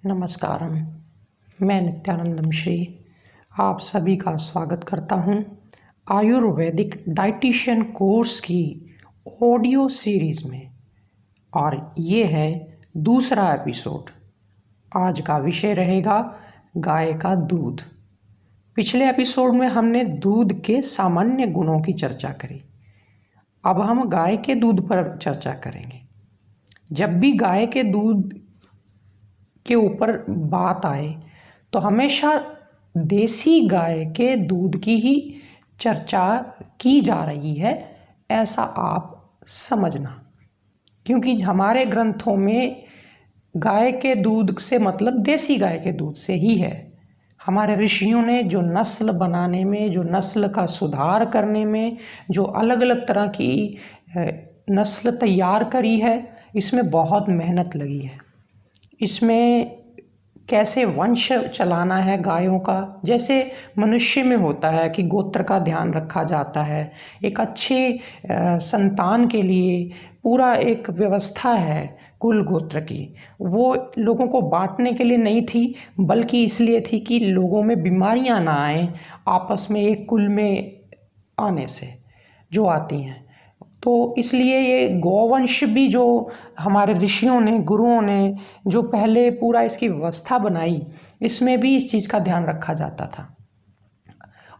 नमस्कारम। मैं नित्यानंदम श्री आप सभी का स्वागत करता हूं आयुर्वेदिक डाइटिशियन कोर्स की ऑडियो सीरीज़ में। और ये है दूसरा एपिसोड। आज का विषय रहेगा गाय का दूध। पिछले एपिसोड में हमने दूध के सामान्य गुणों की चर्चा करी। अब हम गाय के दूध पर चर्चा करेंगे। जब भी गाय के दूध के ऊपर बात आए तो हमेशा देसी गाय के दूध की ही चर्चा की जा रही है, ऐसा आप समझना। क्योंकि हमारे ग्रंथों में गाय के दूध से मतलब देसी गाय के दूध से ही है। हमारे ऋषियों ने जो नस्ल बनाने में, जो नस्ल का सुधार करने में, जो अलग अलग तरह की नस्ल तैयार करी है, इसमें बहुत मेहनत लगी है। इसमें कैसे वंश चलाना है गायों का, जैसे मनुष्य में होता है कि गोत्र का ध्यान रखा जाता है। एक अच्छे संतान के लिए पूरा एक व्यवस्था है कुल गोत्र की। वो लोगों को बांटने के लिए नहीं थी, बल्कि इसलिए थी कि लोगों में बीमारियां ना आए आपस में एक कुल में आने से जो आती हैं। तो इसलिए ये गौवंश भी जो हमारे ऋषियों ने, गुरुओं ने जो पहले पूरा इसकी व्यवस्था बनाई, इसमें भी इस चीज़ का ध्यान रखा जाता था।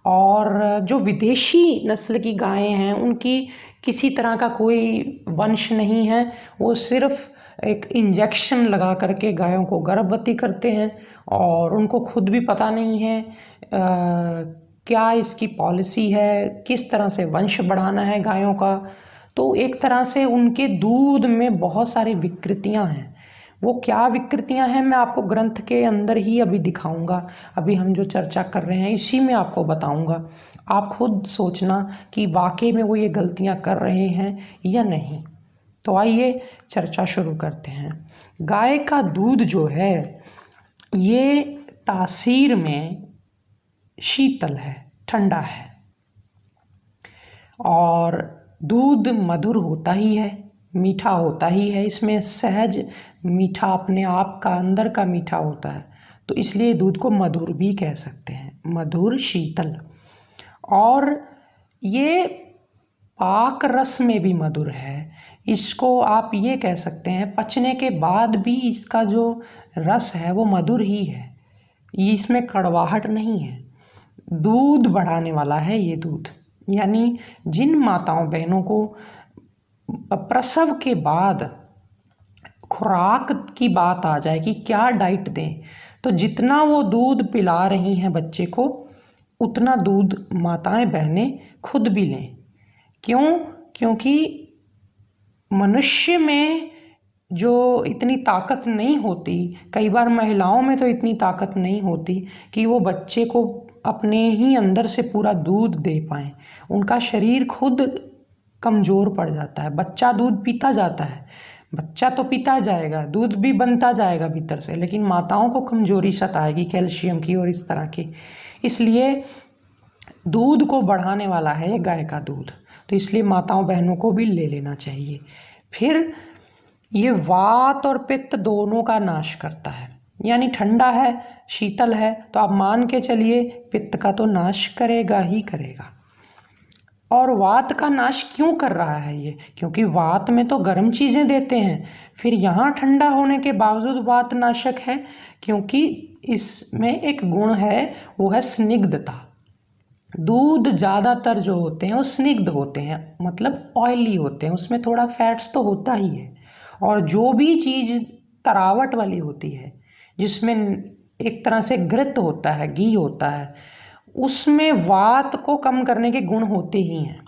और जो विदेशी नस्ल की गायें हैं, उनकी किसी तरह का कोई वंश नहीं है। वो सिर्फ एक इंजेक्शन लगा करके गायों को गर्भवती करते हैं और उनको खुद भी पता नहीं है क्या इसकी पॉलिसी है, किस तरह से वंश बढ़ाना है गायों का। तो एक तरह से उनके दूध में बहुत सारी विकृतियां हैं। वो क्या विकृतियां हैं मैं आपको ग्रंथ के अंदर ही अभी दिखाऊंगा। अभी हम जो चर्चा कर रहे हैं इसी में आपको बताऊंगा। आप खुद सोचना कि वाकई में वो ये गलतियां कर रहे हैं या नहीं। तो आइए चर्चा शुरू करते हैं। गाय का दूध जो है ये तासीर में शीतल है, ठंडा है, और दूध मधुर होता ही है, मीठा होता ही है। इसमें सहज मीठा अपने आप का अंदर का मीठा होता है, तो इसलिए दूध को मधुर भी कह सकते हैं, मधुर शीतल। और ये पाक रस में भी मधुर है। इसको आप ये कह सकते हैं पचने के बाद भी इसका जो रस है वो मधुर ही है, इसमें कड़वाहट नहीं है। दूध बढ़ाने वाला है ये दूध। यानी जिन माताओं बहनों को प्रसव के बाद खुराक की बात आ जाए कि क्या डाइट दें, तो जितना वो दूध पिला रही हैं बच्चे को, उतना दूध माताएं बहनें खुद भी लें। क्यों? क्योंकि मनुष्य में जो इतनी ताकत नहीं होती, कई बार महिलाओं में तो इतनी ताकत नहीं होती कि वो बच्चे को अपने ही अंदर से पूरा दूध दे पाएँ। उनका शरीर खुद कमज़ोर पड़ जाता है। बच्चा दूध पीता जाता है, बच्चा तो पीता जाएगा, दूध भी बनता जाएगा भीतर से, लेकिन माताओं को कमज़ोरी सताएगी कैल्शियम की और इस तरह की। इसलिए दूध को बढ़ाने वाला है ये गाय का दूध, तो इसलिए माताओं बहनों को भी ले लेना चाहिए। फिर ये वात और पित्त दोनों का नाश करता है। यानी ठंडा है, शीतल है, तो आप मान के चलिए पित्त का तो नाश करेगा ही करेगा। और वात का नाश क्यों कर रहा है ये? क्योंकि वात में तो गर्म चीज़ें देते हैं, फिर यहाँ ठंडा होने के बावजूद वात नाशक है, क्योंकि इसमें एक गुण है, वो है स्निग्धता। दूध ज़्यादातर जो होते हैं वो स्निग्ध होते हैं, मतलब ऑयली होते हैं, उसमें थोड़ा फैट्स तो होता ही है। और जो भी चीज़ तरावट वाली होती है, जिसमें एक तरह से घृत होता है, घी होता है, उसमें वात को कम करने के गुण होते ही हैं।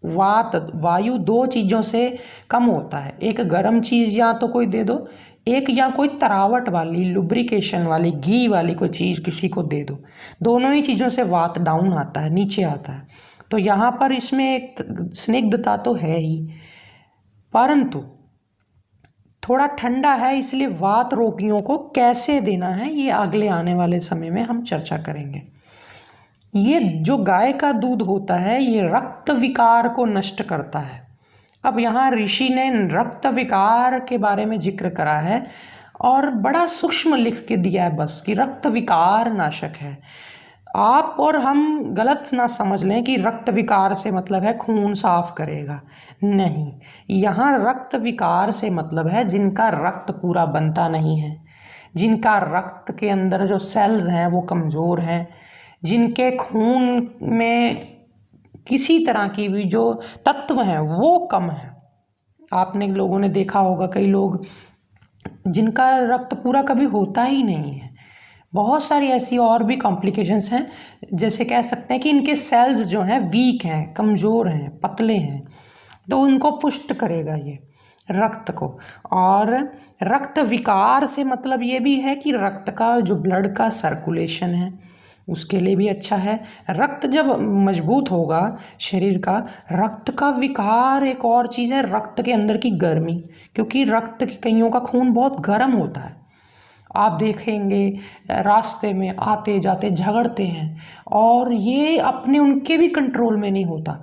वात वायु दो चीज़ों से कम होता है, एक गर्म चीज़ या तो कोई दे दो, एक या कोई तरावट वाली, लुब्रिकेशन वाली, घी वाली कोई चीज़ किसी को दे दो। दोनों ही चीज़ों से वात डाउन आता है, नीचे आता है। तो यहाँ पर इसमें एक स्निग्धता तो है ही, परंतु थोड़ा ठंडा है, इसलिए वात रोगियों को कैसे देना है ये अगले आने वाले समय में हम चर्चा करेंगे। ये जो गाय का दूध होता है ये रक्त विकार को नष्ट करता है। अब यहाँ ऋषि ने रक्त विकार के बारे में जिक्र करा है और बड़ा सूक्ष्म लिख के दिया है बस कि रक्त विकार नाशक है। आप और हम गलत ना समझ लें कि रक्त विकार से मतलब है खून साफ करेगा, नहीं। यहाँ रक्त विकार से मतलब है जिनका रक्त पूरा बनता नहीं है, जिनका रक्त के अंदर जो सेल्स हैं वो कमज़ोर हैं, जिनके खून में किसी तरह की भी जो तत्व हैं वो कम है। आपने लोगों ने देखा होगा कई लोग जिनका रक्त पूरा कभी होता ही नहीं है। बहुत सारी ऐसी और भी कॉम्प्लिकेशंस हैं, जैसे कह सकते हैं कि इनके सेल्स जो हैं वीक हैं, कमज़ोर हैं, पतले हैं, तो उनको पुष्ट करेगा ये रक्त को। और रक्त विकार से मतलब ये भी है कि रक्त का जो ब्लड का सर्कुलेशन है उसके लिए भी अच्छा है। रक्त जब मजबूत होगा शरीर का, रक्त का विकार एक और चीज़ है, रक्त के अंदर की गर्मी, क्योंकि रक्त की कईयों का खून बहुत गर्म होता है। आप देखेंगे रास्ते में आते जाते झगड़ते हैं और ये अपने उनके भी कंट्रोल में नहीं होता।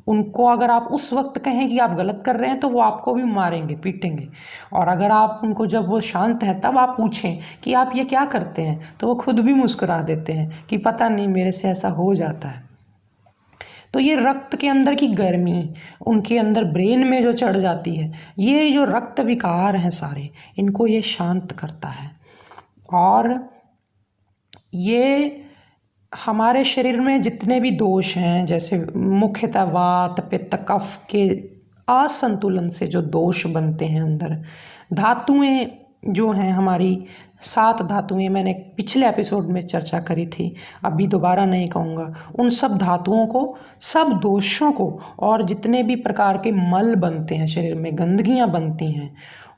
उनको अगर आप उस वक्त कहें कि आप गलत कर रहे हैं तो वो आपको भी मारेंगे पीटेंगे, और अगर आप उनको जब वो शांत है तब आप पूछें कि आप ये क्या करते हैं तो वो खुद भी मुस्कुरा देते हैं कि पता नहीं मेरे से ऐसा हो जाता है। तो ये रक्त के अंदर की गर्मी उनके अंदर ब्रेन में जो चढ़ जाती है, ये जो रक्त विकार हैं सारे, इनको ये शांत करता है। और ये हमारे शरीर में जितने भी दोष हैं, जैसे मुख्यतः वात पित्त कफ के असंतुलन से जो दोष बनते हैं अंदर, धातुएं जो हैं हमारी 7 धातुएं, मैंने पिछले एपिसोड में चर्चा करी थी, अभी दोबारा नहीं कहूँगा। उन सब धातुओं को, सब दोषों को, और जितने भी प्रकार के मल बनते हैं शरीर में, गंदगियाँ बनती हैं,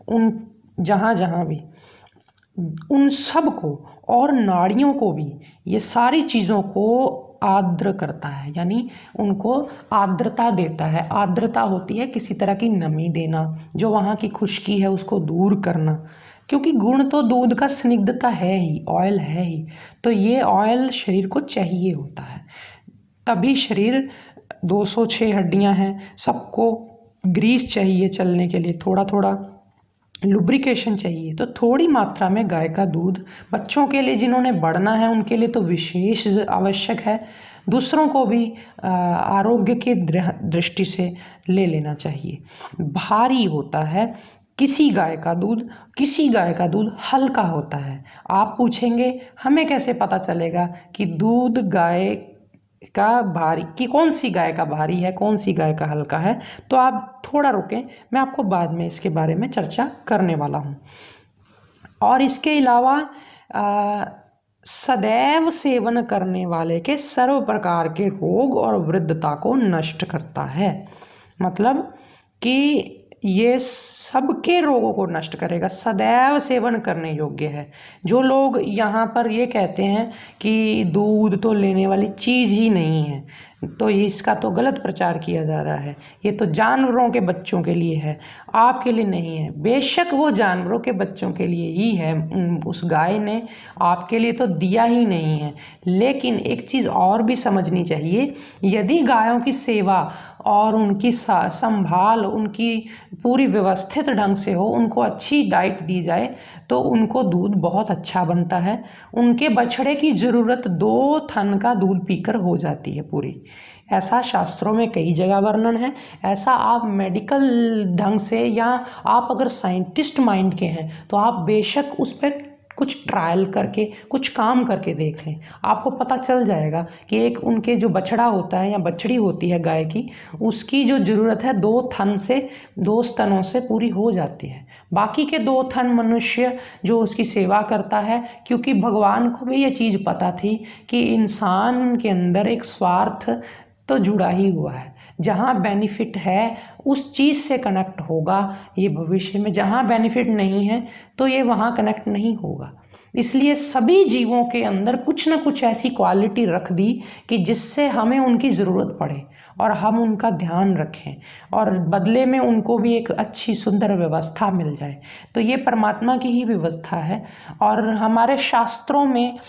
उन जहाँ जहाँ भी, उन सब को और नाड़ियों को भी, ये सारी चीज़ों को आर्द्र करता है, यानी उनको आर्द्रता देता है। आर्द्रता होती है किसी तरह की नमी देना, जो वहाँ की खुश्की है उसको दूर करना, क्योंकि गुण तो दूध का स्निग्धता है ही, ऑयल है ही, तो ये ऑयल शरीर को चाहिए होता है। तभी शरीर 206 हड्डियाँ हैं, सबको ग्रीस चाहिए चलने के लिए, थोड़ा थोड़ा लुब्रिकेशन चाहिए, तो थोड़ी मात्रा में गाय का दूध बच्चों के लिए जिन्होंने बढ़ना है उनके लिए तो विशेष आवश्यक है, दूसरों को भी आरोग्य की दृष्टि से ले लेना चाहिए। भारी होता है किसी गाय का दूध, किसी गाय का दूध हल्का होता है। आप पूछेंगे हमें कैसे पता चलेगा कि दूध गाय का भारी, कि कौन सी गाय का भारी है कौन सी गाय का हल्का है, तो आप थोड़ा रुकें, मैं आपको बाद में इसके बारे में चर्चा करने वाला हूँ। और इसके अलावा सदैव सेवन करने वाले के सर्व प्रकार के रोग और वृद्धता को नष्ट करता है, मतलब कि ये सबके रोगों को नष्ट करेगा, सदैव सेवन करने योग्य है। जो लोग यहाँ पर ये कहते हैं कि दूध तो लेने वाली चीज़ ही नहीं है, तो इसका तो गलत प्रचार किया जा रहा है, ये तो जानवरों के बच्चों के लिए है, आपके लिए नहीं है। बेशक वो जानवरों के बच्चों के लिए ही है, उस गाय ने आपके लिए तो दिया ही नहीं है। लेकिन एक चीज़ और भी समझनी चाहिए, यदि गायों की सेवा और उनकी संभाल उनकी पूरी व्यवस्थित ढंग से हो, उनको अच्छी डाइट दी जाए, तो उनको दूध बहुत अच्छा बनता है। उनके बछड़े की ज़रूरत 2 थन का दूध पीकर हो जाती है पूरी, ऐसा शास्त्रों में कई जगह वर्णन है। ऐसा आप मेडिकल ढंग से, या आप अगर साइंटिस्ट माइंड के हैं तो आप बेशक उस पर कुछ ट्रायल करके, कुछ काम करके देख लें, आपको पता चल जाएगा कि एक उनके जो बछड़ा होता है या बछड़ी होती है गाय की, उसकी जो ज़रूरत है 2 थन से, 2 स्तनों से पूरी हो जाती है। बाकी के 2 थन मनुष्य जो उसकी सेवा करता है, क्योंकि भगवान को भी ये चीज़ पता थी कि इंसान के अंदर एक स्वार्थ तो जुड़ा ही हुआ है, जहाँ बेनिफिट है उस चीज़ से कनेक्ट होगा ये भविष्य में, जहाँ बेनिफिट नहीं है तो ये वहाँ कनेक्ट नहीं होगा। इसलिए सभी जीवों के अंदर कुछ ना कुछ ऐसी क्वालिटी रख दी कि जिससे हमें उनकी ज़रूरत पड़े और हम उनका ध्यान रखें, और बदले में उनको भी एक अच्छी सुंदर व्यवस्था मिल जाए। तो ये परमात्मा की ही व्यवस्था है। और हमारे शास्त्रों में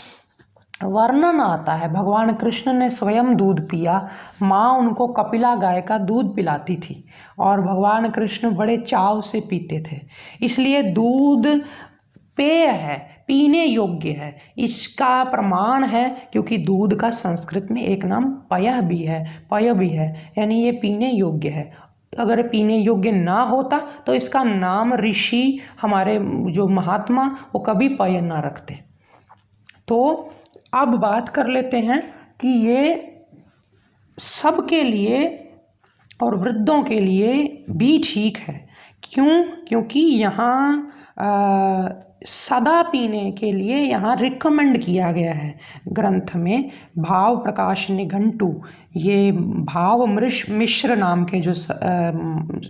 वर्णन आता है, भगवान कृष्ण ने स्वयं दूध पिया, माँ उनको कपिला गाय का दूध पिलाती थी और भगवान कृष्ण बड़े चाव से पीते थे। इसलिए दूध पेय है, पीने योग्य है। इसका प्रमाण है क्योंकि दूध का संस्कृत में एक नाम पयः भी है, पय भी है, यानी ये पीने योग्य है। अगर पीने योग्य ना होता तो इसका नाम ऋषि हमारे जो महात्मा वो कभी पय ना रखते। तो अब बात कर लेते हैं कि ये सबके लिए और वृद्धों के लिए भी ठीक है। क्यों? क्योंकि यहाँ सदा पीने के लिए यहाँ रिकमेंड किया गया है ग्रंथ में। भाव प्रकाश निघंटु, ये भाव मिश्र नाम के जो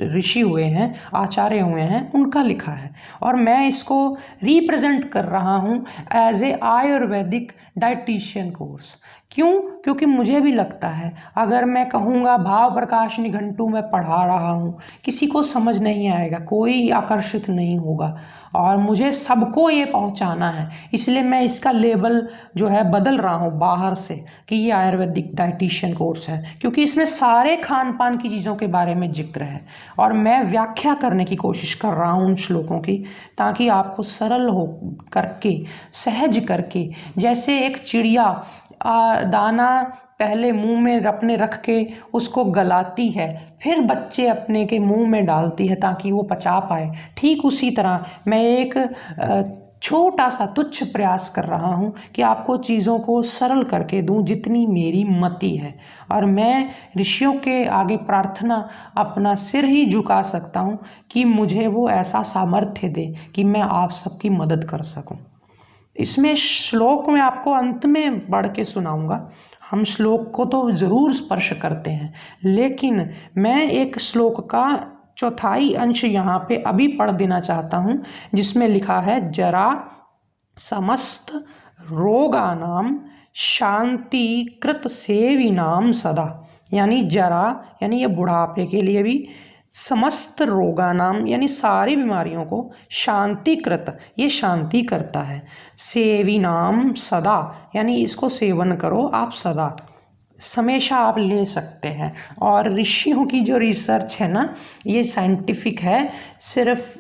ऋषि हुए हैं, आचार्य हुए हैं, उनका लिखा है और मैं इसको रिप्रेजेंट कर रहा हूँ as a ayurvedic dietitian course. क्यों? क्योंकि मुझे भी लगता है अगर मैं कहूँगा भाव प्रकाश निघंटु मैं पढ़ा रहा हूँ, किसी को समझ नहीं आएगा, कोई आकर्षित नहीं होगा और मुझे सबको ये पहुँचाना है। इसलिए मैं इसका लेबल जो है बदल रहा हूँ बाहर से कि ये आयुर्वेदिक डाइटिशियन कोर्स है, क्योंकि इसमें सारे खान पान की चीज़ों के बारे में जिक्र है और मैं व्याख्या करने की कोशिश कर रहा हूँ उन श्लोकों की, ताकि आपको सरल हो करके, सहज करके, जैसे एक चिड़िया दाना पहले मुंह में अपने रख के उसको गलाती है, फिर बच्चे अपने के मुंह में डालती है ताकि वो पचा पाए, ठीक उसी तरह मैं एक छोटा सा तुच्छ प्रयास कर रहा हूँ कि आपको चीज़ों को सरल करके दूँ जितनी मेरी मति है। और मैं ऋषियों के आगे प्रार्थना अपना सिर ही झुका सकता हूँ कि मुझे वो ऐसा सामर्थ्य दे कि मैं आप सबकी मदद कर सकूँ। इसमें श्लोक में आपको अंत में पढ़ के सुनाऊंगा। हम श्लोक को तो ज़रूर स्पर्श करते हैं, लेकिन मैं एक श्लोक का चौथाई अंश यहाँ पे अभी पढ़ देना चाहता हूँ, जिसमें लिखा है जरा समस्त रोगानाम शांति कृत सेविनाम सदा। यानी जरा यानी ये बुढ़ापे के लिए भी, समस्त रोगानाम यानी सारी बीमारियों को, शांतिकृत ये शांति करता है, सेविनाम सदा यानी इसको सेवन करो आप सदा, हमेशा आप ले सकते हैं। और ऋषियों की जो रिसर्च है ना, ये साइंटिफिक है, सिर्फ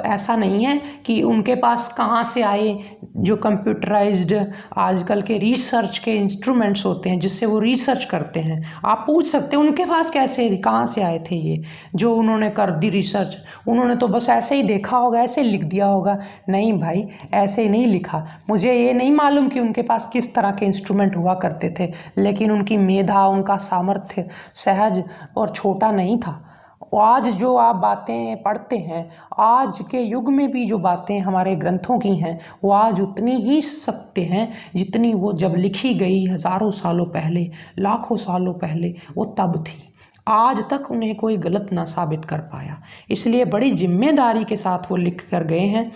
ऐसा नहीं है कि उनके पास कहाँ से आए। जो कंप्यूटराइज्ड आजकल के रिसर्च के इंस्ट्रूमेंट्स होते हैं जिससे वो रिसर्च करते हैं, आप पूछ सकते हैं उनके पास कैसे, कहाँ से आए थे ये जो उन्होंने कर दी रिसर्च। उन्होंने तो बस ऐसे ही देखा होगा, ऐसे लिख दिया होगा। नहीं भाई, ऐसे नहीं लिखा। मुझे ये नहीं मालूम कि उनके पास किस तरह के इंस्ट्रूमेंट हुआ करते थे, लेकिन उनकी मेधा, उनका सामर्थ्य सहज और छोटा नहीं था। आज जो आप बातें पढ़ते हैं, आज के युग में भी जो बातें हमारे ग्रंथों की हैं, वो आज उतनी ही सत्य हैं जितनी वो जब लिखी गई हज़ारों सालों पहले, लाखों सालों पहले वो तब थी। आज तक उन्हें कोई गलत ना साबित कर पाया। इसलिए बड़ी जिम्मेदारी के साथ वो लिख कर गए हैं।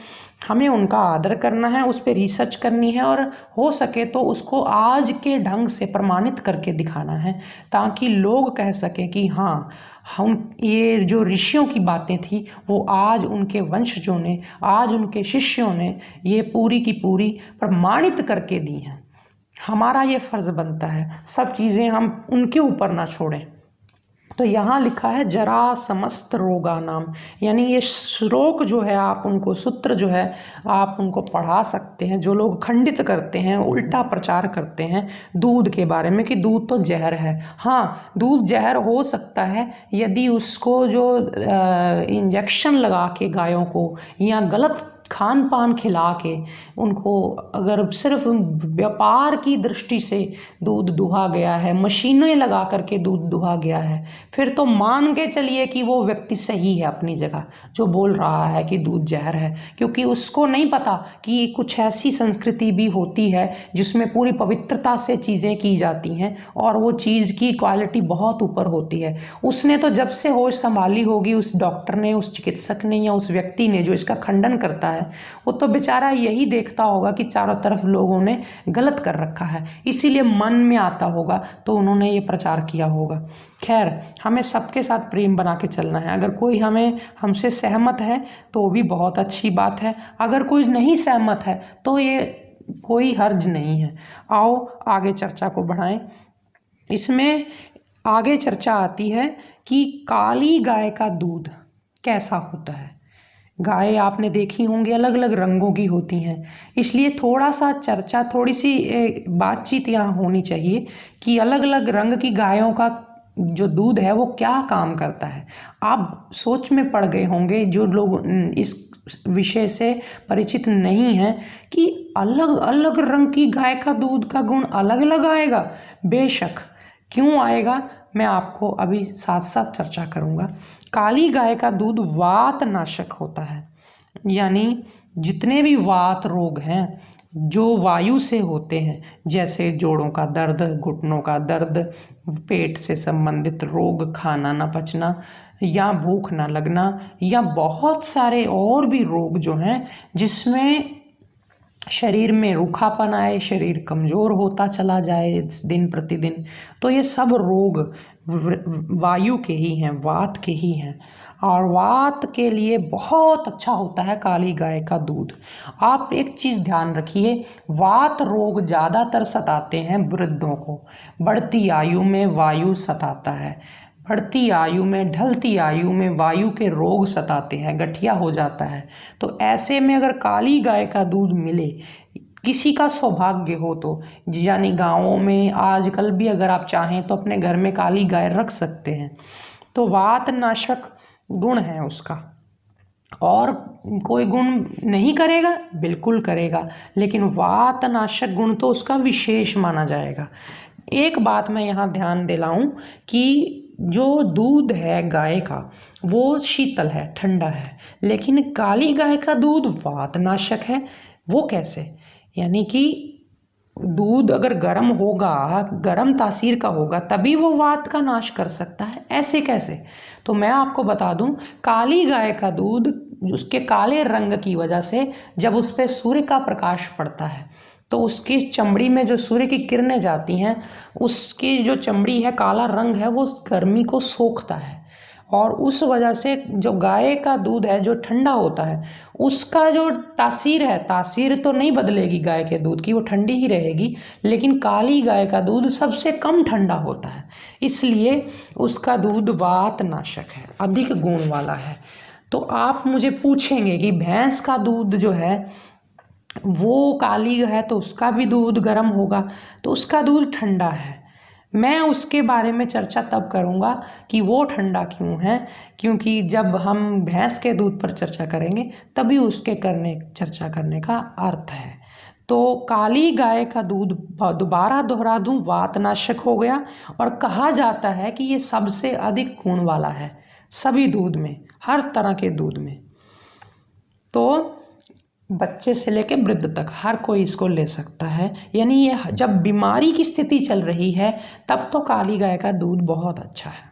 हमें उनका आदर करना है, उस पर रिसर्च करनी है और हो सके तो उसको आज के ढंग से प्रमाणित करके दिखाना है, ताकि लोग कह सकें कि हाँ, हम ये जो ऋषियों की बातें थी वो आज उनके वंशजों ने, आज उनके शिष्यों ने ये पूरी की पूरी प्रमाणित करके दी हैं। हमारा ये फ़र्ज़ बनता है, सब चीज़ें हम उनके ऊपर ना छोड़ें। तो यहाँ लिखा है जरा समस्त रोगा नाम, यानी ये श्लोक जो है आप उनको, सूत्र जो है आप उनको पढ़ा सकते हैं। जो लोग खंडित करते हैं, उल्टा प्रचार करते हैं दूध के बारे में कि दूध तो जहर है। हाँ, दूध जहर हो सकता है यदि उसको जो इंजेक्शन लगा के गायों को या गलत खान पान खिला के उनको, अगर सिर्फ व्यापार की दृष्टि से दूध दुहा गया है, मशीनें लगा करके दूध दुहा गया है, फिर तो मान के चलिए कि वो व्यक्ति सही है अपनी जगह जो बोल रहा है कि दूध जहर है, क्योंकि उसको नहीं पता कि कुछ ऐसी संस्कृति भी होती है जिसमें पूरी पवित्रता से चीज़ें की जाती हैं और वो चीज़ की क्वालिटी बहुत ऊपर होती है। उसने तो जब से होश संभाली होगी, उस डॉक्टर ने, उस चिकित्सक ने या उस व्यक्ति ने जो इसका खंडन करता है, वो तो बेचारा यही देखता होगा कि चारों तरफ लोगों ने गलत कर रखा है, इसीलिए मन में आता होगा तो उन्होंने ये प्रचार किया होगा। खैर, हमें सबके साथ प्रेम बना के चलना है। अगर कोई हमसे सहमत है तो भी बहुत अच्छी बात है, अगर कोई नहीं सहमत है तो ये कोई हर्ज नहीं है। आओ आगे चर्चा को बढ़ाएं। इसमें आगे चर्चा आती है कि काली गाय का दूध कैसा होता है। गाय आपने देखी होंगी अलग अलग रंगों की होती हैं, इसलिए थोड़ा सा चर्चा, थोड़ी सी बातचीत यहाँ होनी चाहिए कि अलग अलग रंग की गायों का जो दूध है वो क्या काम करता है। आप सोच में पड़ गए होंगे जो लोग इस विषय से परिचित नहीं हैं कि अलग अलग रंग की गाय का दूध का गुण अलग अलग आएगा। बेशक, क्यों आएगा मैं आपको अभी साथ साथ चर्चा करूँगा। काली गाय का दूध वात नाशक होता है, यानी जितने भी वात रोग हैं जो वायु से होते हैं, जैसे जोड़ों का दर्द, घुटनों का दर्द, पेट से संबंधित रोग, खाना ना पचना या भूख ना लगना, या बहुत सारे और भी रोग जो हैं जिसमें शरीर में रूखापन आए, शरीर कमज़ोर होता चला जाए दिन प्रतिदिन, तो ये सब रोग वायु के ही हैं, वात के ही हैं। और वात के लिए बहुत अच्छा होता है काली गाय का दूध। आप एक चीज़ ध्यान रखिए, वात रोग ज़्यादातर सताते हैं वृद्धों को। बढ़ती आयु में वायु सताता है, बढ़ती आयु में, ढलती आयु में वायु के रोग सताते हैं, गठिया हो जाता है। तो ऐसे में अगर काली गाय का दूध मिले, किसी का सौभाग्य हो तो, यानी गाँवों में आजकल भी अगर आप चाहें तो अपने घर में काली गाय रख सकते हैं, तो वात नाशक गुण है उसका। और कोई गुण नहीं करेगा, बिल्कुल करेगा, लेकिन वात नाशक गुण तो उसका विशेष माना जाएगा। एक बात मैं यहाँ ध्यान दिलाऊं कि जो दूध है गाय का वो शीतल है, ठंडा है, लेकिन काली गाय का दूध वात नाशक है। वो कैसे? यानी कि दूध अगर गर्म होगा, गर्म तासीर का होगा, तभी वो वात का नाश कर सकता है। ऐसे कैसे? तो मैं आपको बता दूं, काली गाय का दूध उसके काले रंग की वजह से जब उस पर सूर्य का प्रकाश पड़ता है तो उसकी चमड़ी में जो सूर्य की किरणें जाती हैं, उसकी जो चमड़ी है, काला रंग है, वो गर्मी को सोखता है। और उस वजह से जो गाय का दूध है जो ठंडा होता है, उसका जो तासीर है, तासीर तो नहीं बदलेगी गाय के दूध की, वो ठंडी ही रहेगी, लेकिन काली गाय का दूध सबसे कम ठंडा होता है, इसलिए उसका दूध वात नाशक है, अधिक गुण वाला है। तो आप मुझे पूछेंगे कि भैंस का दूध जो है वो काली है तो उसका भी दूध गर्म होगा, तो उसका दूध ठंडा है। मैं उसके बारे में चर्चा तब करूँगा कि वो ठंडा क्यों है, क्योंकि जब हम भैंस के दूध पर चर्चा करेंगे तभी उसके चर्चा करने का अर्थ है। तो काली गाय का दूध, दोबारा दोहरा दूँ, वातनाशक हो गया, और कहा जाता है कि ये सबसे अधिक गुण वाला है सभी दूध में, हर तरह के दूध में। तो बच्चे से लेकर वृद्ध तक हर कोई इसको ले सकता है, यानी ये जब बीमारी की स्थिति चल रही है तब तो काली गाय का दूध बहुत अच्छा है।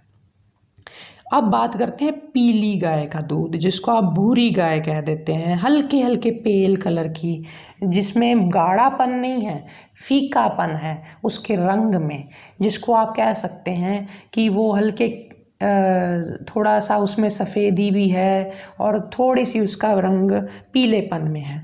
अब बात करते हैं पीली गाय का दूध, जिसको आप भूरी गाय कह देते हैं, हल्के हल्के पेल कलर की, जिसमें गाढ़ापन नहीं है, फीकापन है उसके रंग में, जिसको आप कह सकते हैं कि वो हल्के थोड़ा सा उसमें सफ़ेदी भी है और थोड़ी सी उसका रंग पीलेपन में है।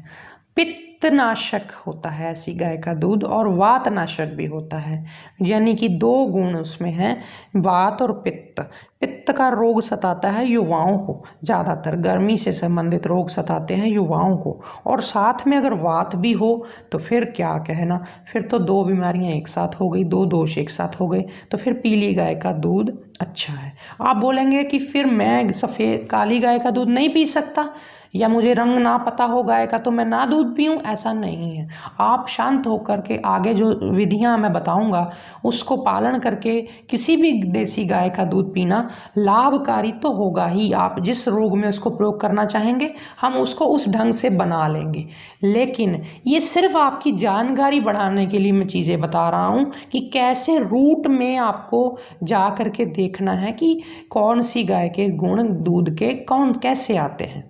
पित्तनाशक होता है ऐसी गाय का दूध, और वातनाशक भी होता है, यानी कि दो गुण उसमें हैं, वात और पित्त। पित्त का रोग सताता है युवाओं को, ज़्यादातर गर्मी से संबंधित रोग सताते हैं युवाओं को, और साथ में अगर वात भी हो तो फिर क्या कहना, फिर तो दो बीमारियां एक साथ हो गई, दो दोष एक साथ हो गए, तो फिर पीली गाय का दूध अच्छा है। आप बोलेंगे कि फिर मैं सफ़ेद काली गाय का दूध नहीं पी सकता, या मुझे रंग ना पता हो गाय का तो मैं ना दूध पीऊँ, ऐसा नहीं है। आप शांत होकर के आगे जो विधियां मैं बताऊंगा उसको पालन करके किसी भी देसी गाय का दूध पीना लाभकारी तो होगा ही। आप जिस रोग में उसको प्रयोग करना चाहेंगे हम उसको उस ढंग से बना लेंगे, लेकिन ये सिर्फ आपकी जानकारी बढ़ाने के लिए मैं चीज़ें बता रहा हूँ कि कैसे रूट में आपको जा कर के देखना है कि कौन सी गाय के गुण दूध के कौन कैसे आते हैं।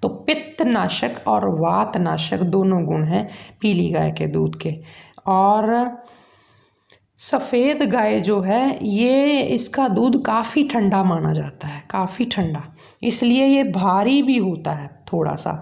तो पित्तनाशक और वातनाशक दोनों गुण हैं पीली गाय के दूध के। और सफ़ेद गाय जो है ये, इसका दूध काफ़ी ठंडा माना जाता है, काफ़ी ठंडा, इसलिए ये भारी भी होता है थोड़ा सा।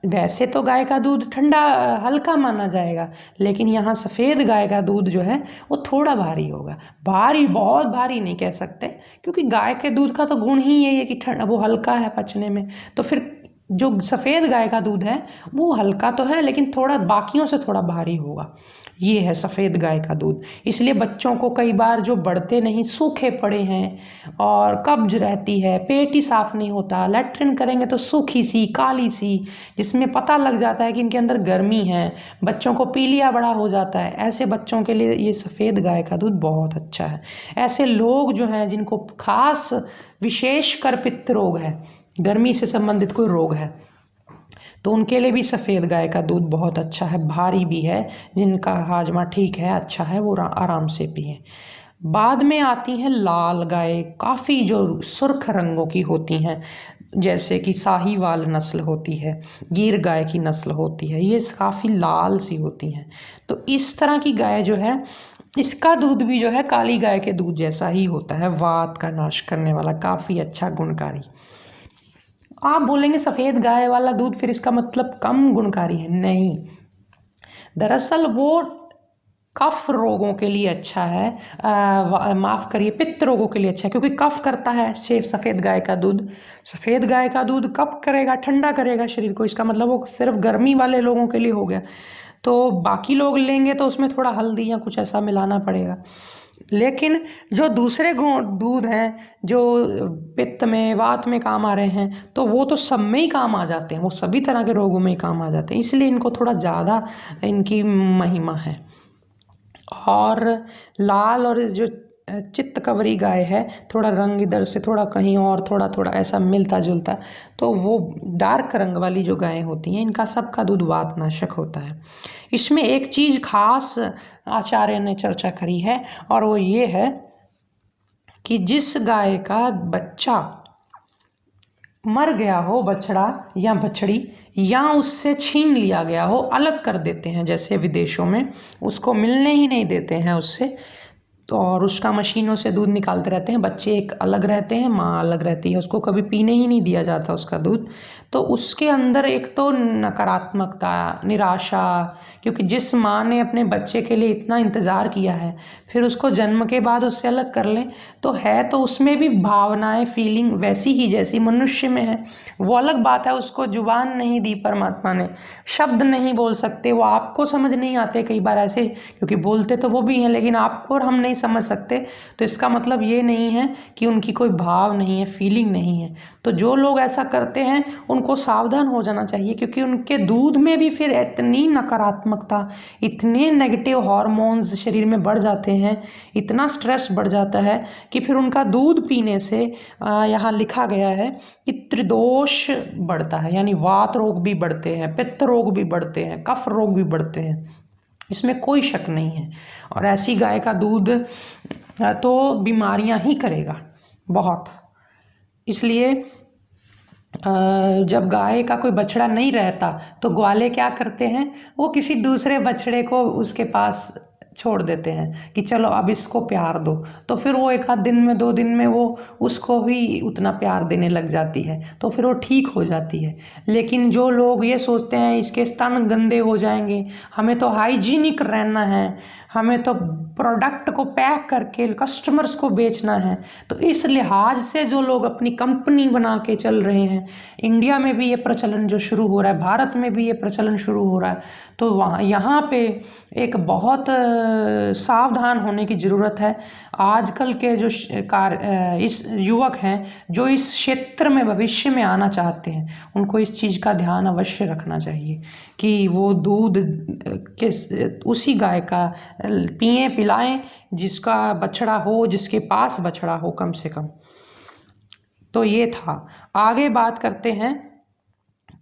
वैसे तो गाय का दूध ठंडा हल्का माना जाएगा, लेकिन यहाँ सफ़ेद गाय का दूध जो है वो थोड़ा भारी होगा। भारी, बहुत भारी नहीं कह सकते, क्योंकि गाय के दूध का तो गुण ही यही है कि वो हल्का है पचने में, तो फिर जो सफ़ेद गाय का दूध है वो हल्का तो है लेकिन थोड़ा बाकियों से थोड़ा भारी होगा। ये है सफ़ेद गाय का दूध। इसलिए बच्चों को कई बार जो बढ़ते नहीं, सूखे पड़े हैं और कब्ज रहती है, पेट ही साफ़ नहीं होता, लैट्रिन करेंगे तो सूखी सी काली सी, जिसमें पता लग जाता है कि इनके अंदर गर्मी है, बच्चों को पीलिया बड़ा हो जाता है, ऐसे बच्चों के लिए ये सफ़ेद गाय का दूध बहुत अच्छा है। ऐसे लोग जो हैं जिनको खास विशेषकर पित्त रोग है, गर्मी से संबंधित कोई रोग है, तो उनके लिए भी सफ़ेद गाय का दूध बहुत अच्छा है। भारी भी है, जिनका हाजमा ठीक है, अच्छा है, वो आराम से पिएं। बाद में आती हैं लाल गाय, काफ़ी जो सुर्ख रंगों की होती हैं, जैसे कि साहीवाल नस्ल होती है, गिर गाय की नस्ल होती है, ये काफ़ी लाल सी होती हैं। तो इस तरह की गाय जो है, इसका दूध भी जो है काली गाय के दूध जैसा ही होता है, वात का नाश करने वाला, काफ़ी अच्छा गुणकारी। आप बोलेंगे सफ़ेद गाय वाला दूध फिर इसका मतलब कम गुणकारी है? नहीं, दरअसल वो कफ रोगों के लिए अच्छा है, माफ़ करिए, पित्त रोगों के लिए अच्छा है, क्योंकि कफ करता है शेफ सफ़ेद गाय का दूध। सफ़ेद गाय का दूध कफ करेगा, ठंडा करेगा शरीर को, इसका मतलब वो सिर्फ गर्मी वाले लोगों के लिए हो गया। तो बाकी लोग लेंगे तो उसमें थोड़ा हल्दी या कुछ ऐसा मिलाना पड़ेगा। लेकिन जो दूसरे दूध हैं जो पित्त में, वात में काम आ रहे हैं, तो वो तो सब में ही काम आ जाते हैं, वो सभी तरह के रोगों में ही काम आ जाते हैं, इसलिए इनको थोड़ा ज़्यादा इनकी महिमा है। और लाल और जो चित्त कवरी गाय है, थोड़ा रंग इधर से थोड़ा कहीं और थोड़ा थोड़ा ऐसा मिलता जुलता, तो वो डार्क रंग वाली जो गायें होती हैं, इनका सबका दूध वातनाशक होता है। इसमें एक चीज़ खास आचार्य ने चर्चा करी है, और वो ये है कि जिस गाय का बच्चा मर गया हो, बछड़ा या बछड़ी, या उससे छीन लिया गया हो, अलग कर देते हैं, जैसे विदेशों में उसको मिलने ही नहीं देते हैं उससे, तो और उसका मशीनों से दूध निकालते रहते हैं, बच्चे एक अलग रहते हैं, माँ अलग रहती है, उसको कभी पीने ही नहीं दिया जाता उसका दूध। तो उसके अंदर एक तो नकारात्मकता, निराशा, क्योंकि जिस माँ ने अपने बच्चे के लिए इतना इंतज़ार किया है, फिर उसको जन्म के बाद उससे अलग कर लें, तो है तो उसमें भी भावनाएं, फीलिंग वैसी ही जैसी मनुष्य में है। वो अलग बात है, उसको जुबान नहीं दी परमात्मा ने, शब्द नहीं बोल सकते, वो आपको समझ नहीं आते कई बार ऐसे, क्योंकि बोलते तो वो भी हैं लेकिन आपको और हम नहीं समझ सकते, तो इसका मतलब ये नहीं है कि उनकी कोई भाव नहीं है, फीलिंग नहीं है। तो जो लोग ऐसा करते हैं उनको सावधान हो जाना चाहिए, क्योंकि उनके दूध में भी फिर इतनी नकारात्मकता, इतने नेगेटिव हार्मोन्स शरीर में बढ़ जाते हैं, इतना स्ट्रेस बढ़ जाता है कि फिर उनका दूध पीने से यहाँ लिखा गया है कि त्रिदोष बढ़ता है, यानी वात रोग भी बढ़ते हैं, पित्त रोग भी बढ़ते हैं, कफ रोग भी बढ़ते हैं, इसमें कोई शक नहीं है। और ऐसी गाय का दूध तो बीमारियां ही करेगा बहुत। इसलिए जब गाय का कोई बछड़ा नहीं रहता तो ग्वाले क्या करते हैं, वो किसी दूसरे बछड़े को उसके पास छोड़ देते हैं कि चलो अब इसको प्यार दो, तो फिर वो एक आध दिन में, 2 दिन में वो उसको भी उतना प्यार देने लग जाती है, तो फिर वो ठीक हो जाती है। लेकिन जो लोग ये सोचते हैं इसके स्तन गंदे हो जाएंगे, हमें तो हाइजीनिक रहना है, हमें तो प्रोडक्ट को पैक करके कस्टमर्स को बेचना है, तो इस लिहाज से जो लोग अपनी कंपनी बना के चल रहे हैं, इंडिया में भी ये प्रचलन जो शुरू हो रहा है, भारत में भी ये प्रचलन शुरू हो रहा है, तो वहाँ यहाँ पे एक बहुत सावधान होने की ज़रूरत है। आजकल के जो इस युवक हैं जो इस क्षेत्र में भविष्य में आना चाहते हैं, उनको इस चीज़ का ध्यान अवश्य रखना चाहिए कि वो दूध किस उसी गाय का पिएं, पिलाएं जिसका बछड़ा हो, जिसके पास बछड़ा हो कम से कम। तो ये था। आगे बात करते हैं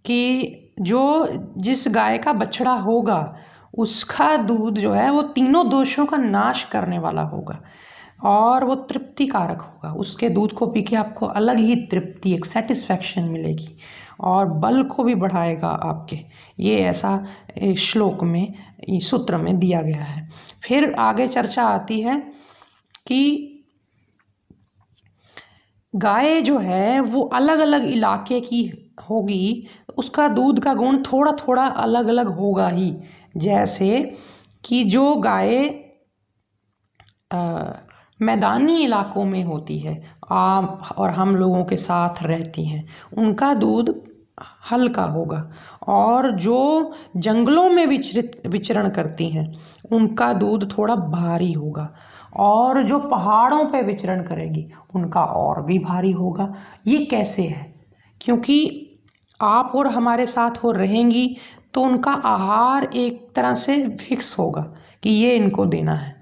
कि जो जिस गाय का बछड़ा होगा उसका दूध जो है वो तीनों दोषों का नाश करने वाला होगा और वो तृप्तिकारक होगा। उसके दूध को पी के आपको अलग ही तृप्ति, एक सेटिस्फैक्शन मिलेगी और बल को भी बढ़ाएगा आपके। ये ऐसा श्लोक में, सूत्र में दिया गया है। फिर आगे चर्चा आती है कि गाय जो है वो अलग अलग इलाके की होगी, उसका दूध का गुण थोड़ा थोड़ा अलग अलग होगा ही। जैसे कि जो गाय मैदानी इलाकों में होती है, आप और हम लोगों के साथ रहती हैं, उनका दूध हल्का होगा। और जो जंगलों में विचरण करती हैं उनका दूध थोड़ा भारी होगा। और जो पहाड़ों पे विचरण करेगी उनका और भी भारी होगा। ये कैसे है? क्योंकि आप और हमारे साथ वो रहेंगी तो उनका आहार एक तरह से फिक्स होगा कि ये इनको देना है।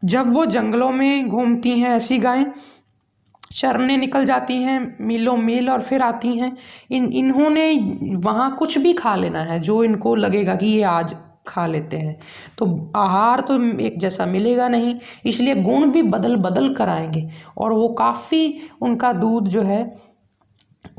जब वो जंगलों में घूमती हैं ऐसी गायें, चरने निकल जाती हैं मीलों मील और फिर आती हैं, इन्होंने वहाँ कुछ भी खा लेना है जो इनको लगेगा कि ये आज खा लेते हैं, तो आहार तो एक जैसा मिलेगा नहीं, इसलिए गुण भी बदल बदल कर आएंगे। और वो काफ़ी उनका दूध जो है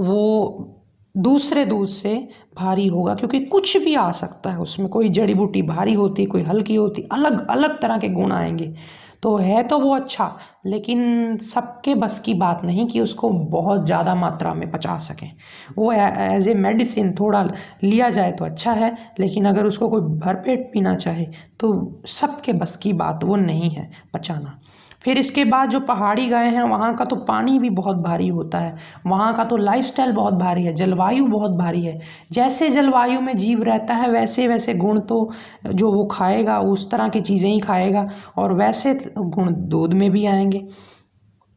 वो दूसरे दूध से भारी होगा, क्योंकि कुछ भी आ सकता है उसमें। कोई जड़ी बूटी भारी होती, कोई हल्की होती, अलग अलग तरह के गुण आएंगे। तो है तो वो अच्छा, लेकिन सबके बस की बात नहीं कि उसको बहुत ज़्यादा मात्रा में पचा सकें। वो एज ए मेडिसिन थोड़ा लिया जाए तो अच्छा है, लेकिन अगर उसको कोई भरपेट पीना चाहे तो सबके बस की बात वो नहीं है पचाना। फिर इसके बाद जो पहाड़ी गाय हैं वहाँ का तो पानी भी बहुत भारी होता है, वहाँ का तो लाइफस्टाइल बहुत भारी है, जलवायु बहुत भारी है। जैसे जलवायु में जीव रहता है वैसे वैसे गुण तो जो वो खाएगा उस तरह की चीज़ें ही खाएगा, और वैसे गुण दूध में भी आएंगे।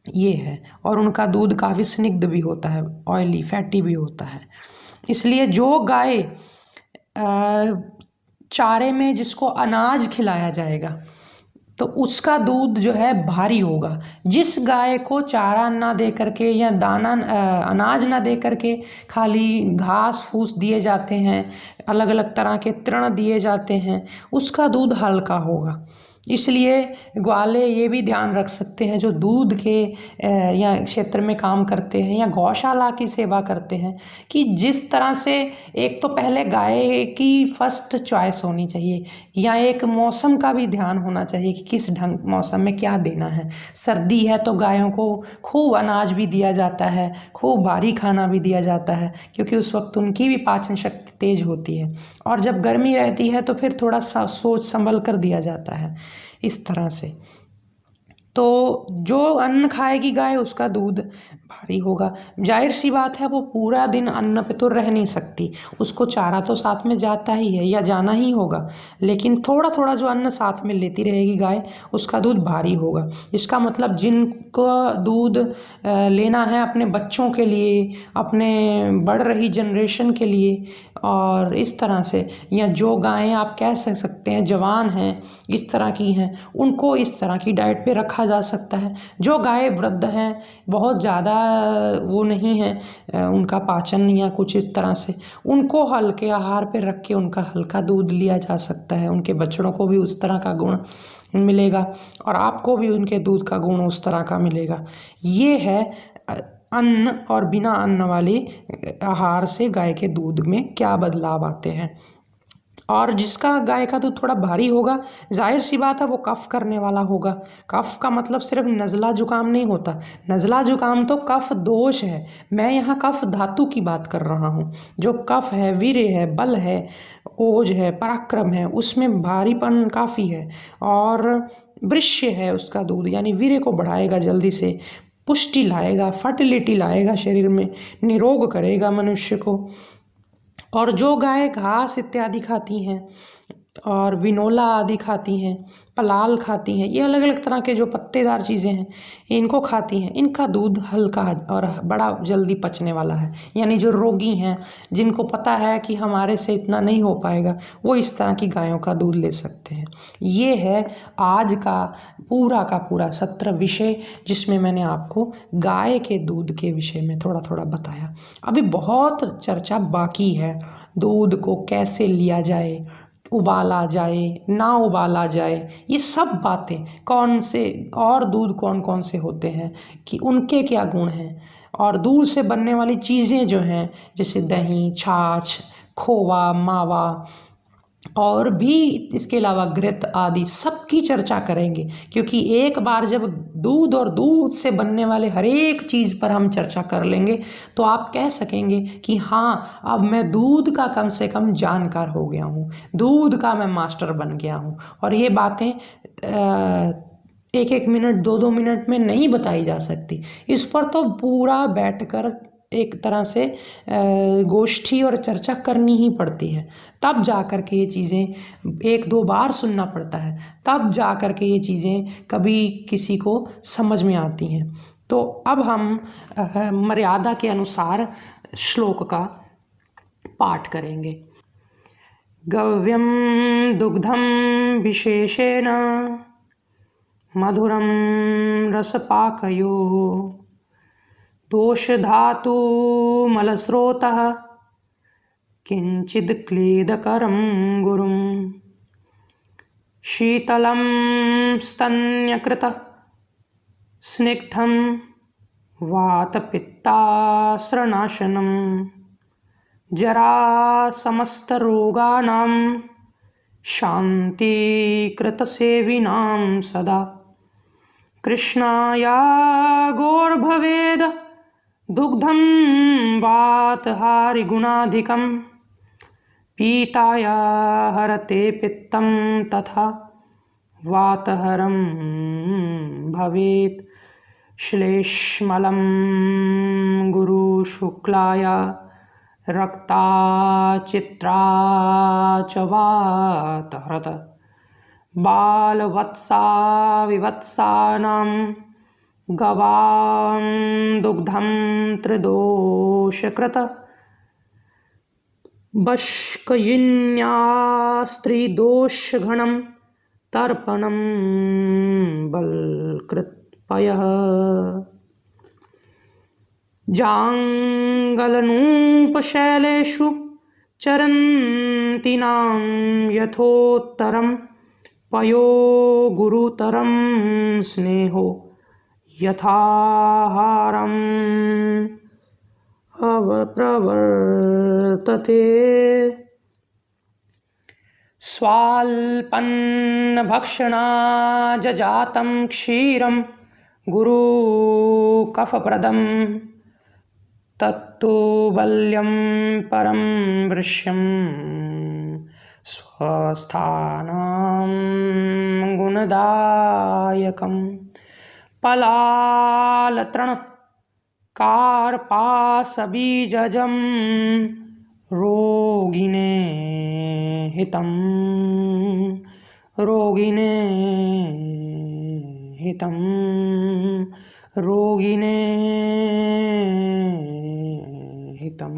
ये है। और उनका दूध काफ़ी स्निग्ध भी होता है, ऑयली फैटी भी होता है। इसलिए जो गाय चारे में जिसको अनाज खिलाया जाएगा तो उसका दूध जो है भारी होगा। जिस गाय को चारा ना दे करके या दाना अनाज ना दे करके खाली घास फूस दिए जाते हैं, अलग अलग तरह के तृण दिए जाते हैं, उसका दूध हल्का होगा। इसलिए ग्वाले ये भी ध्यान रख सकते हैं जो दूध के या क्षेत्र में काम करते हैं या गौशाला की सेवा करते हैं, कि जिस तरह से एक तो पहले गाय की फर्स्ट चॉइस होनी चाहिए, या एक मौसम का भी ध्यान होना चाहिए कि किस ढंग मौसम में क्या देना है। सर्दी है तो गायों को खूब अनाज भी दिया जाता है, खूब भारी खाना भी दिया जाता है, क्योंकि उस वक्त उनकी भी पाचन शक्ति तेज होती है। और जब गर्मी रहती है तो फिर थोड़ा सा सोच संभल कर दिया जाता है इस तरह से। तो जो अन्न खाएगी गाय उसका दूध भारी होगा। जाहिर सी बात है वो पूरा दिन अन्न पे तो रह नहीं सकती, उसको चारा तो साथ में जाता ही है या जाना ही होगा, लेकिन थोड़ा थोड़ा जो अन्न साथ में लेती रहेगी गाय उसका दूध भारी होगा। इसका मतलब जिनको दूध लेना है अपने बच्चों के लिए, अपने बढ़ रही जनरेशन के लिए, और इस तरह से, या जो गायें आप कह सकते हैं जवान हैं इस तरह की हैं, उनको इस तरह की डाइट पे रखा जा सकता है। जो गाय वृद्ध हैं, बहुत ज़्यादा वो नहीं है उनका पाचन या कुछ इस तरह से, उनको हल्के आहार पे रख के उनका हल्का दूध लिया जा सकता है। उनके बछड़ों को भी उस तरह का गुण मिलेगा और आपको भी उनके दूध का गुण उस तरह का मिलेगा। ये है अन्न और बिना अन्न वाले आहार से गाय के दूध में क्या बदलाव आते हैं। और जिसका गाय का दूध थोड़ा भारी होगा, जाहिर सी बात है वो कफ करने वाला होगा। कफ का मतलब सिर्फ नज़ला जुकाम नहीं होता, नज़ला जुकाम तो कफ दोष है। मैं यहाँ कफ धातु की बात कर रहा हूँ। जो कफ है, वीर्य है, बल है, ओज है, पराक्रम है, उसमें भारीपन काफ़ी है। और वृष्य है उसका दूध, यानी वीर्य को बढ़ाएगा, जल्दी से पुष्टि लाएगा, फर्टिलिटी लाएगा, शरीर में निरोग करेगा मनुष्य को। और जो गाय घास इत्यादि खाती हैं और विनोला आदि खाती हैं, पलाल खाती हैं, ये अलग अलग तरह के जो पत्तेदार चीज़ें हैं इनको खाती हैं, इनका दूध हल्का और बड़ा जल्दी पचने वाला है। यानी जो रोगी हैं, जिनको पता है कि हमारे से इतना नहीं हो पाएगा, वो इस तरह की गायों का दूध ले सकते हैं। ये है आज का पूरा सत्र विषय, जिसमें मैंने आपको गाय के दूध के विषय में थोड़ा थोड़ा बताया। अभी बहुत चर्चा बाकी है, दूध को कैसे लिया जाए, उबाला जाए ना उबाला जाए, ये सब बातें, कौन से और दूध कौन कौन से होते हैं, कि उनके क्या गुण हैं, और दूध से बनने वाली चीज़ें जो हैं जैसे दही, छाछ, खोवा, मावा, और भी इसके अलावा घृत आदि सबकी चर्चा करेंगे। क्योंकि एक बार जब दूध और दूध से बनने वाले हर एक चीज़ पर हम चर्चा कर लेंगे तो आप कह सकेंगे कि हाँ, अब मैं दूध का कम से कम जानकार हो गया हूँ, दूध का मैं मास्टर बन गया हूँ। और ये बातें एक एक मिनट, दो दो मिनट में नहीं बताई जा सकती, इस पर तो पूरा बैठकर एक तरह से गोष्ठी और चर्चा करनी ही पड़ती है, तब जा कर के ये चीज़ें 1-2 बार सुनना पड़ता है, तब जा कर के ये चीज़ें कभी किसी को समझ में आती हैं। तो अब हम मर्यादा के अनुसार श्लोक का पाठ करेंगे। गव्यम दुग्धम विशेषेण मधुरम रसपाकयो दोषधातु मलस्रोतः किंचिद क्लेदकरं गुरुं शीतलं स्तन्यकृत स्निग्धं वातपित्तास्रनाशनं जरा समस्तरोगाणां शान्तिकृतसेविनां सदा कृष्णाया गौर्भवेद दुग्धं वातहारिगुणाधिकं पीताया हरते पित्तं तथा वातहरं भवेत् श्लेष्मलं गुरुशुक्लाया रक्ता चित्रा च वातहरत बालवत्सा विवत्सानां गवां दुग्धं त्रिदोषकृत बष्कयिन्या स्त्रीदोषघनं तर्पणं बलकृत्पयः जाङ्गलनूपशैलेषु चरन्तीनां यथोत्तरं पयो गुरुतरं स्नेहो यथाहारम् अप्रवर्तते स्वाल्पन्नभक्षणा जजातं क्षीरं गुरुकफप्रदं तत्तु बल्यं परं वृष्यं स्वस्थानं गुणदायकं पलालतृण कार्पासबीजजं रोगिणे हितं रोगिणे हितं रोगिणे हितं।